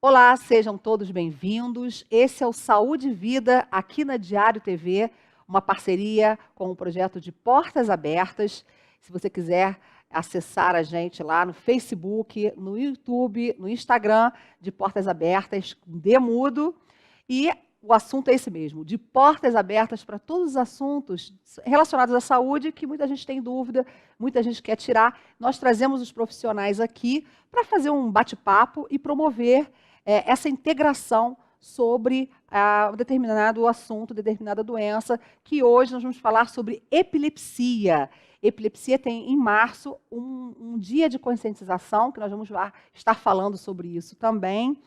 Olá, sejam todos bem-vindos. Esse é o Saúde e Vida aqui na Diário TV, uma parceria com o projeto de Portas Abertas. Se você quiser acessar a gente lá no Facebook, no YouTube, no Instagram de Portas Abertas, Demudo. E o assunto é esse mesmo, de portas abertas para todos os assuntos relacionados à saúde que muita gente tem dúvida, muita gente quer tirar. Nós trazemos os profissionais aqui para fazer um bate-papo e promover essa integração sobre um determinado assunto, determinada doença, que hoje nós vamos falar sobre epilepsia. Epilepsia tem, em março, um dia de conscientização, que nós vamos estar falando sobre isso também.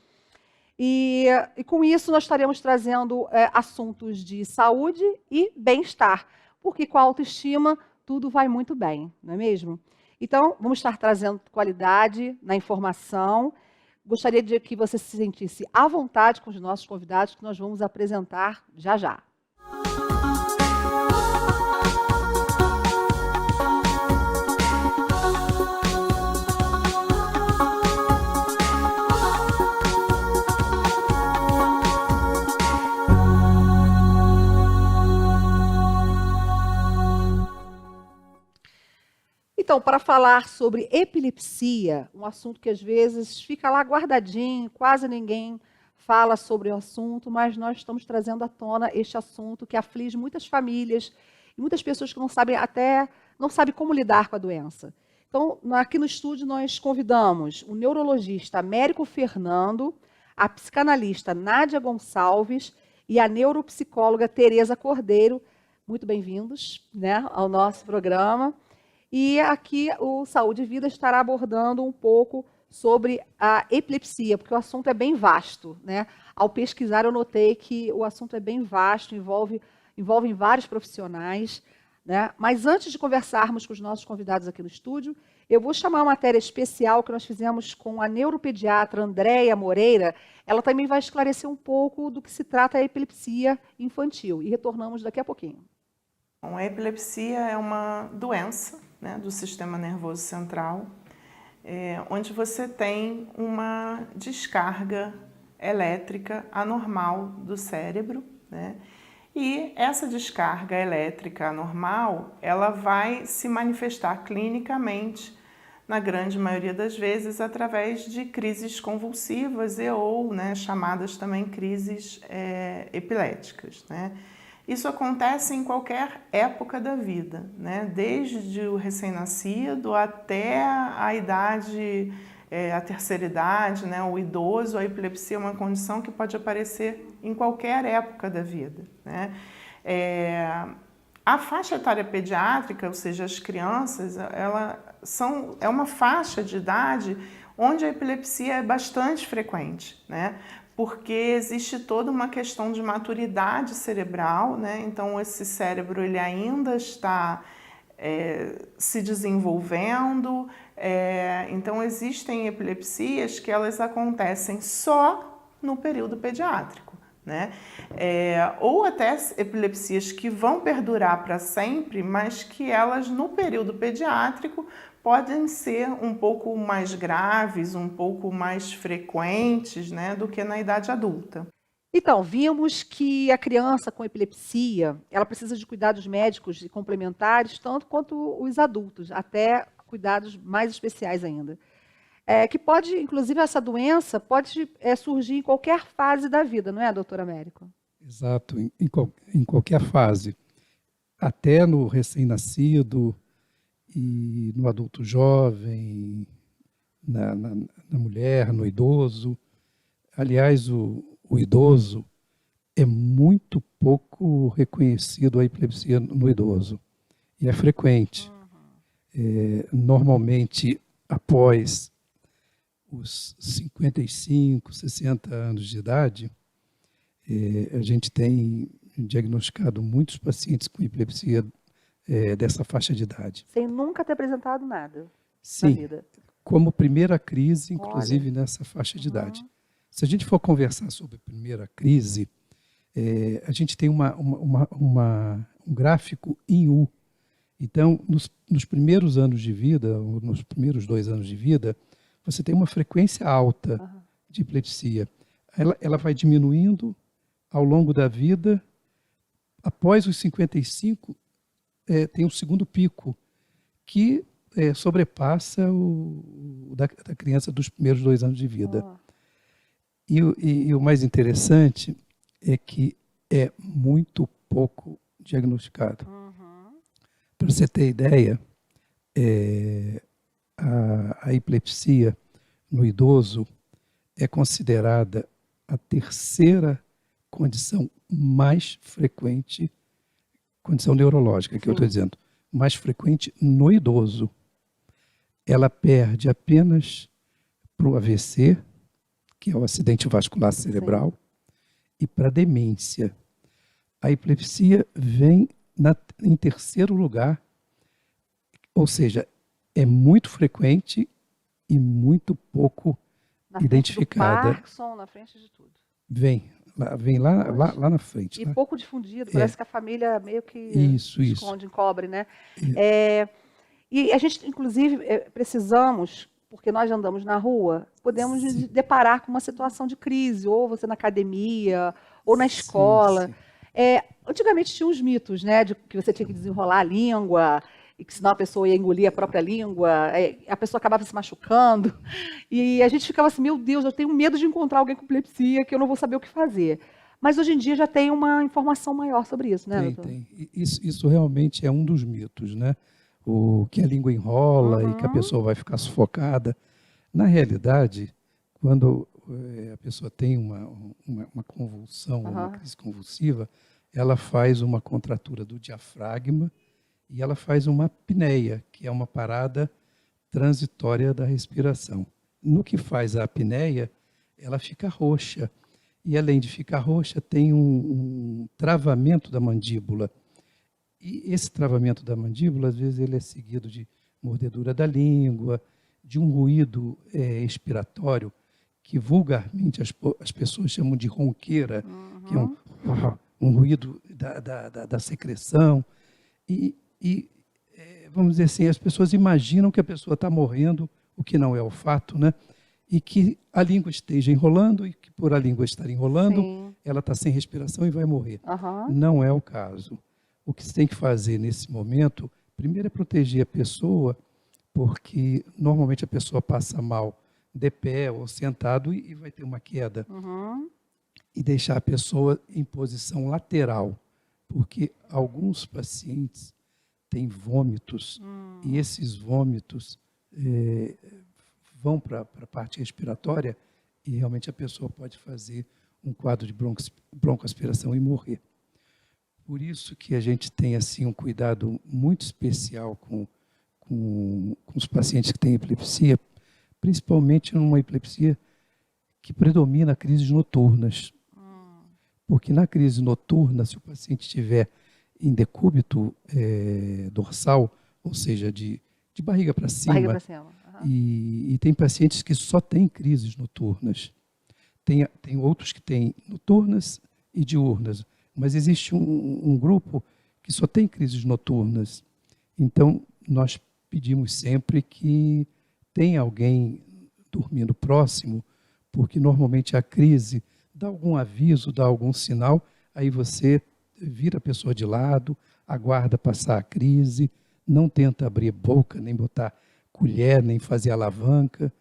E com isso nós estaremos trazendo assuntos de saúde e bem-estar, porque com a autoestima tudo vai muito bem, não é mesmo? Então, vamos estar trazendo qualidade na informação. Gostaria de que você se sentisse à vontade com os nossos convidados, que nós vamos apresentar já já. Então, para falar sobre epilepsia, um assunto que às vezes fica lá guardadinho, quase ninguém fala sobre o assunto, mas nós estamos trazendo à tona este assunto que aflige muitas famílias e muitas pessoas que não sabem como lidar com a doença. Então, aqui no estúdio nós convidamos o neurologista Américo Fernando, a psicanalista Nádia Gonçalves e a neuropsicóloga Tereza Cordeiro. Muito bem-vindos, né, ao nosso programa. E aqui o Saúde e Vida estará abordando um pouco sobre a epilepsia, porque o assunto é bem vasto, né? Ao pesquisar eu notei que o assunto é bem vasto, envolve vários profissionais, né? Mas antes de conversarmos com os nossos convidados aqui no estúdio, eu vou chamar uma matéria especial que nós fizemos com a neuropediatra Andréia Moreira. Ela também vai esclarecer um pouco do que se trata a epilepsia infantil. E retornamos daqui a pouquinho. Bom, a epilepsia é uma doença, né, do sistema nervoso central, onde você tem uma descarga elétrica anormal do cérebro, né? E essa descarga elétrica anormal, ela vai se manifestar clinicamente, na grande maioria das vezes, através de crises convulsivas ou, né, chamadas também crises epiléticas, né? Isso acontece em qualquer época da vida, né? Desde o recém-nascido até a idade, a terceira idade, né? O idoso. A epilepsia é uma condição que pode aparecer em qualquer época da vida, né? A faixa etária pediátrica, ou seja, as crianças, é uma faixa de idade onde a epilepsia é bastante frequente, né? Porque existe toda uma questão de maturidade cerebral, né? Então esse cérebro ele ainda está se desenvolvendo, então existem epilepsias que elas acontecem só no período pediátrico, né? Ou até epilepsias que vão perdurar para sempre, mas que elas no período pediátrico podem ser um pouco mais graves, um pouco mais frequentes, né, do que na idade adulta. Então, vimos que a criança com epilepsia, ela precisa de cuidados médicos e complementares, tanto quanto os adultos, até cuidados mais especiais ainda. Que pode, inclusive, essa doença pode surgir em qualquer fase da vida, não é, doutor Américo? Exato, em qualquer fase. Até no recém-nascido, e no adulto jovem, na mulher, no idoso. Aliás, o idoso é muito pouco reconhecido a epilepsia no idoso. E é frequente. Normalmente, após os 55, 60 anos de idade, a gente tem diagnosticado muitos pacientes com epilepsia dessa faixa de idade. Sem nunca ter apresentado nada Sim, na vida. Como primeira crise, inclusive nessa faixa de idade. Se a gente for conversar sobre primeira crise, a gente tem um gráfico em U. Então, nos primeiros anos de vida, ou nos primeiros 2 anos de vida, você tem uma frequência alta de epilepsia. Ela vai diminuindo ao longo da vida. Após os 55, tem um segundo pico, que sobrepassa o da criança dos primeiros 2 anos de vida. Ah, E o mais interessante é que é muito pouco diagnosticado. uhum. Para você ter ideia, a epilepsia no idoso é considerada a terceira condição mais frequente, condição neurológica, que eu estou Sim. dizendo, mais frequente no idoso. Ela perde apenas para o AVC, que é o acidente vascular cerebral, e para a demência. A epilepsia vem em terceiro lugar, ou seja, é muito frequente e muito pouco Na frente do identificada. Parkinson, na frente de tudo. Vem lá na frente. E Lá. pouco difundido, parece que a família meio que Isso. esconde, encobre, né? É, e a gente, inclusive, precisamos, porque nós andamos na rua, podemos nos Sim. deparar com uma situação de crise, ou você na academia, ou na Sim, escola. sim. Antigamente tinha uns mitos, né, de que você tinha que desenrolar a língua, e que senão a pessoa ia engolir a própria língua, a pessoa acabava se machucando. E a gente ficava assim, meu Deus, eu tenho medo de encontrar alguém com epilepsia, que eu não vou saber o que fazer. Mas hoje em dia já tem uma informação maior sobre isso, né, doutor? Tem. Isso realmente é um dos mitos, né? O que a língua enrola e que a pessoa vai ficar sufocada. Na realidade, quando a pessoa tem uma convulsão, uma crise convulsiva, ela faz uma contratura do diafragma e ela faz uma apneia, que é uma parada transitória da respiração. No que faz a apneia, ela fica roxa. E, além de ficar roxa, tem um travamento da mandíbula. E esse travamento da mandíbula, às vezes, ele é seguido de mordedura da língua, de um ruído expiratório, que vulgarmente as pessoas chamam de ronqueira, que é um ruído da secreção. Vamos dizer assim, as pessoas imaginam que a pessoa está morrendo, o que não é o fato, né? E que a língua esteja enrolando, e que por a língua estar enrolando, Sim. ela está sem respiração e vai morrer. Aham. Não é o caso. O que se tem que fazer nesse momento, primeiro é proteger a pessoa, porque normalmente a pessoa passa mal de pé ou sentado e vai ter uma queda. Uhum. E deixar a pessoa em posição lateral, porque alguns pacientes têm vômitos, e esses vômitos vão para a parte respiratória e realmente a pessoa pode fazer um quadro de broncoaspiração e morrer. Por isso que a gente tem assim um cuidado muito especial com os pacientes que têm epilepsia, principalmente numa epilepsia que predomina crises noturnas. Porque na crise noturna, se o paciente estiver em decúbito dorsal, ou seja, de barriga para cima, Barriga para cima. Aham. e tem pacientes que só têm crises noturnas. Tem outros que têm noturnas e diurnas, mas existe um grupo que só tem crises noturnas. Então, nós pedimos sempre que tenha alguém dormindo próximo, porque normalmente a crise dá algum aviso, dá algum sinal, aí você vira a pessoa de lado, aguarda passar a crise, não tenta abrir boca, nem botar colher, nem fazer alavanca,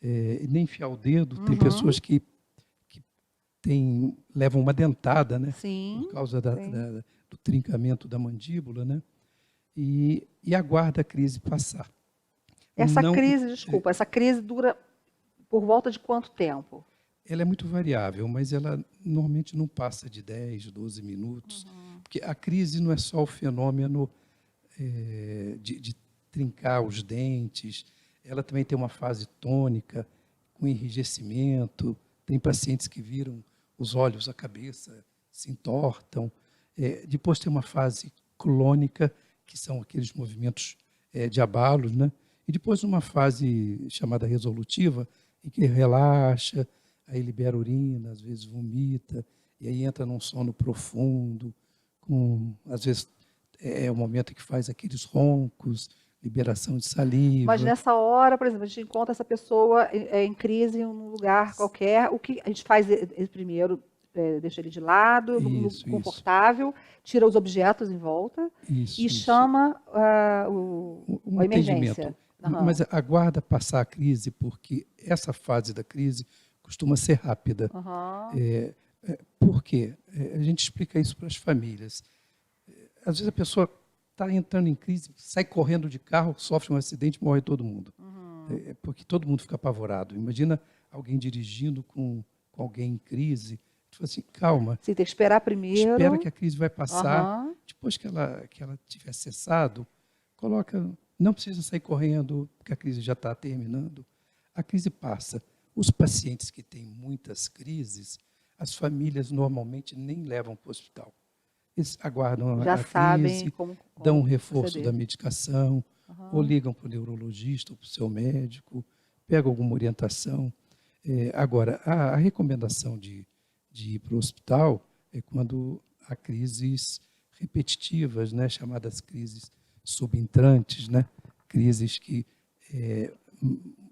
nem enfiar o dedo. Tem pessoas que levam uma dentada, né? Sim. Por causa Sim. do trincamento da mandíbula, né? E aguarda a crise passar. Essa Não- crise, desculpa, essa crise dura por volta de quanto tempo? Ela é muito variável, mas ela normalmente não passa de 10, 12 minutos, porque a crise não é só o fenômeno de trincar os dentes, ela também tem uma fase tônica, com enrijecimento, tem pacientes que viram os olhos, a cabeça, se entortam. Depois tem uma fase clônica, que são aqueles movimentos de abalos, né? E depois uma fase chamada resolutiva, em que relaxa, aí libera urina, às vezes vomita, e aí entra num sono profundo, às vezes é o momento que faz aqueles roncos, liberação de saliva. Mas nessa hora, por exemplo, a gente encontra essa pessoa em crise em um lugar qualquer, o que a gente faz primeiro? Deixa ele de lado, confortável, tira os objetos em volta e chama um a emergência. Mas aguarda passar a crise, porque essa fase da crise costuma ser rápida. Por quê? A gente explica isso para as famílias. Às vezes a pessoa está entrando em crise, sai correndo de carro, sofre um acidente, morre todo mundo. Porque todo mundo fica apavorado. Imagina alguém dirigindo com alguém em crise. Fala assim, calma. Você tem que esperar primeiro. Espera que a crise vai passar. Depois que ela tiver cessado, não precisa sair correndo, porque a crise já está terminando. A crise passa. Os pacientes que têm muitas crises, as famílias normalmente nem levam para o hospital. Eles aguardam a crise, sabem como dão um reforço da medicação, ou ligam para o neurologista ou para o seu médico, pegam alguma orientação. Agora, a recomendação de ir para o hospital é quando há crises repetitivas, né, chamadas crises subentrantes, né, crises que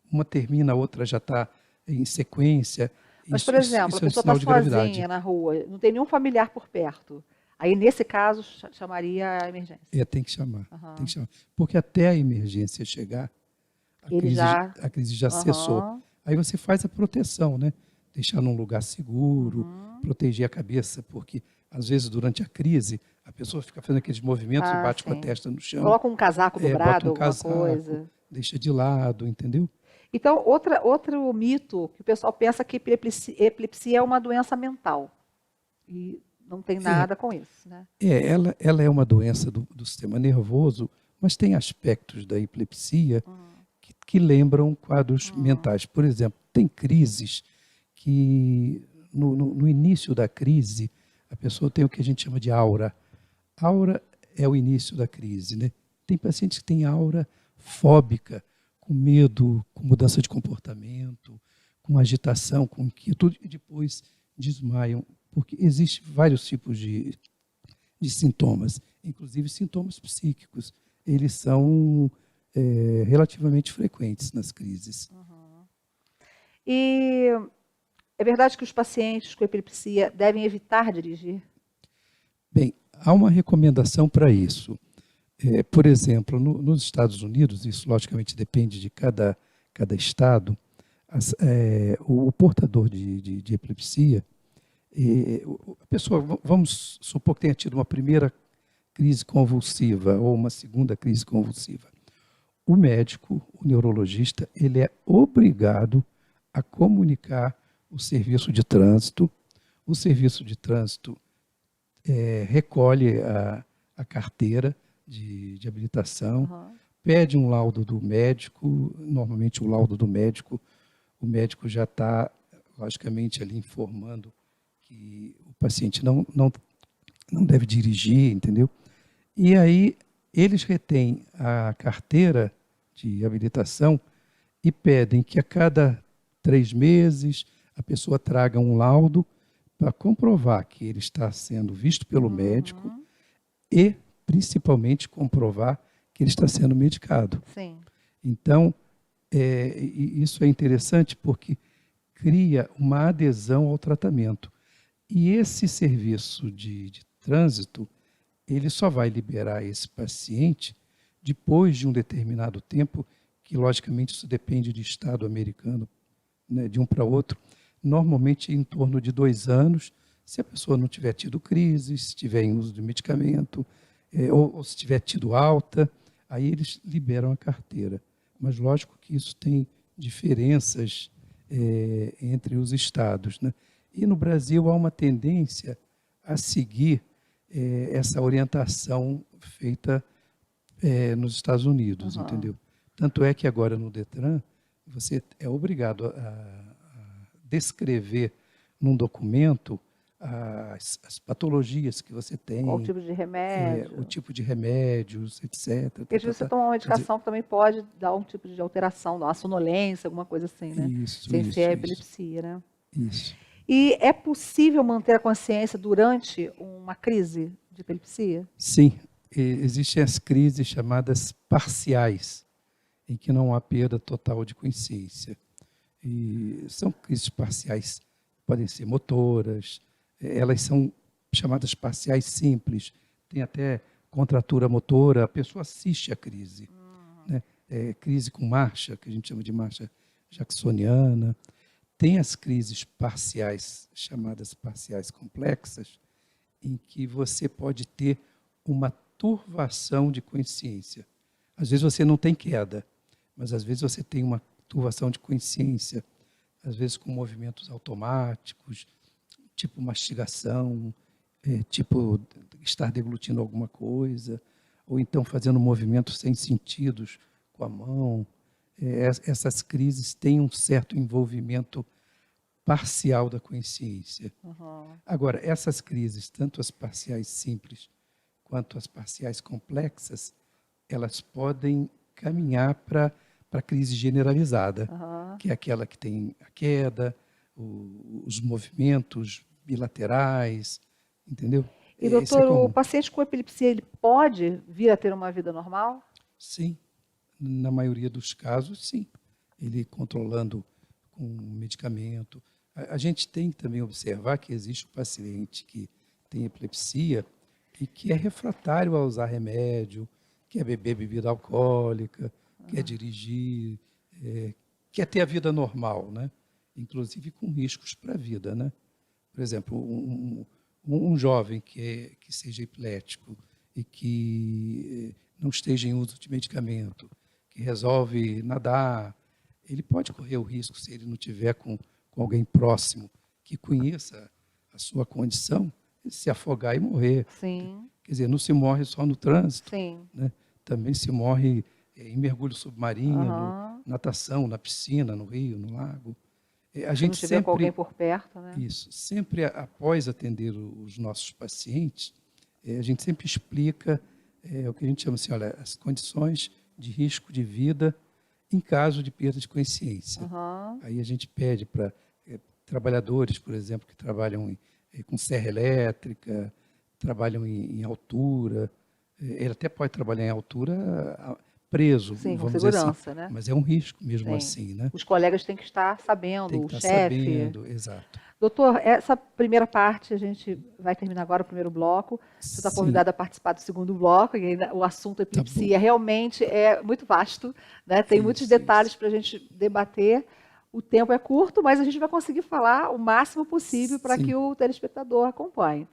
uma termina, a outra já está em sequência. Mas, por exemplo, a pessoa está sozinha na rua, não tem nenhum familiar por perto. Aí, nesse caso, chamaria a emergência. Tem que chamar. Tem que chamar. Porque até a emergência chegar, a crise já cessou. Aí você faz a proteção, né? Deixar num lugar seguro, proteger a cabeça, porque, às vezes, durante a crise, a pessoa fica fazendo aqueles movimentos e bate com a testa no chão. Coloca um casaco dobrado, alguma coisa. Deixa de lado, entendeu? Então, outro mito que o pessoal pensa que epilepsia é uma doença mental. E não tem nada com isso, né? Ela é uma doença do sistema nervoso, mas tem aspectos da epilepsia que lembram quadros mentais. Por exemplo, tem crises que no início da crise a pessoa tem o que a gente chama de aura. Aura é o início da crise, né? Tem pacientes que têm aura fóbica, com medo, com mudança de comportamento, com agitação, com inquietude, e depois desmaiam, porque existem vários tipos de sintomas, inclusive sintomas psíquicos. Eles são relativamente frequentes nas crises. E é verdade que os pacientes com epilepsia devem evitar dirigir? Bem, há uma recomendação para isso. Por exemplo, nos Estados Unidos, isso logicamente depende de cada estado, o portador de epilepsia, a pessoa, vamos supor que tenha tido uma primeira crise convulsiva ou uma segunda crise convulsiva. O médico, o neurologista, ele é obrigado a comunicar o serviço de trânsito. O serviço de trânsito recolhe a carteira de habilitação, pede um laudo do médico, normalmente o laudo do médico, o médico já está, logicamente, ali informando que o paciente não deve dirigir, entendeu? E aí eles retêm a carteira de habilitação e pedem que a cada 3 meses a pessoa traga um laudo para comprovar que ele está sendo visto pelo médico e, principalmente, comprovar que ele está sendo medicado. Sim. Então, isso é interessante porque cria uma adesão ao tratamento. E esse serviço de trânsito, ele só vai liberar esse paciente depois de um determinado tempo, que logicamente isso depende de estado americano, né, de um para outro, normalmente em torno de 2 anos, se a pessoa não tiver tido crise, se tiver em uso de medicamento, ou se tiver tido alta, aí eles liberam a carteira. Mas lógico que isso tem diferenças entre os estados, né? E no Brasil há uma tendência a seguir essa orientação feita nos Estados Unidos, entendeu? Tanto é que agora no Detran você é obrigado a descrever num documento as patologias que você tem. Qual o tipo de remédio. O tipo de remédios, etc. Porque se você tomar uma medicação que também pode dar um tipo de alteração, dar uma sonolência, alguma coisa assim, né? Sem ser a epilepsia, né? Isso. E é possível manter a consciência durante uma crise de epilepsia? Sim. existem as crises chamadas parciais, em que não há perda total de consciência. E são crises parciais, podem ser motoras, elas são chamadas parciais simples, tem até contratura motora, a pessoa assiste à crise. Né? Crise com marcha, que a gente chama de marcha jacksoniana. Tem as crises parciais, chamadas parciais complexas, em que você pode ter uma turvação de consciência. Às vezes você não tem queda, mas às vezes você tem uma turvação de consciência, às vezes com movimentos automáticos, tipo mastigação, tipo estar deglutindo alguma coisa, ou então fazendo movimentos sem sentidos com a mão. Essas crises têm um certo envolvimento parcial da consciência. Agora, essas crises, tanto as parciais simples quanto as parciais complexas, elas podem caminhar para a crise generalizada, que é aquela que tem a queda, os movimentos bilaterais, entendeu? E, doutor, o paciente com epilepsia, ele pode vir a ter uma vida normal? Sim, na maioria dos casos, sim. Ele controlando com medicamento. A gente tem que também observar que existe um paciente que tem epilepsia e que é refratário a usar remédio, quer beber bebida alcoólica, quer dirigir, quer ter a vida normal, né? Inclusive com riscos para a vida, né? Por exemplo, um jovem que seja epilético e que não esteja em uso de medicamento, que resolve nadar, ele pode correr o risco, se ele não tiver com alguém próximo que conheça a sua condição, de se afogar e morrer. Sim. Quer dizer, não se morre só no trânsito, Sim. né? Também se morre em mergulho submarino, natação, na piscina, no rio, no lago. A gente se não tiver com alguém por perto, né? Isso. Sempre após atender os nossos pacientes, a gente sempre explica o que a gente chama assim, olha, as condições de risco de vida em caso de perda de consciência. Aí a gente pede para trabalhadores, por exemplo, que trabalham com serra elétrica, trabalham em altura, ele até pode trabalhar em altura preso, sim, vamos com dizer segurança, assim, né? Mas é um risco mesmo Sim. assim, né? Os colegas têm que estar sabendo, Tem que o estar chefe. sabendo, exato. Doutor, essa primeira parte, a gente vai terminar agora o primeiro bloco. Você está Sim. convidado a participar do segundo bloco, e ainda o assunto epilepsia realmente é muito vasto, né? Tem muitos detalhes para a gente debater. O tempo é curto, mas a gente vai conseguir falar o máximo possível para Sim. que o telespectador acompanhe.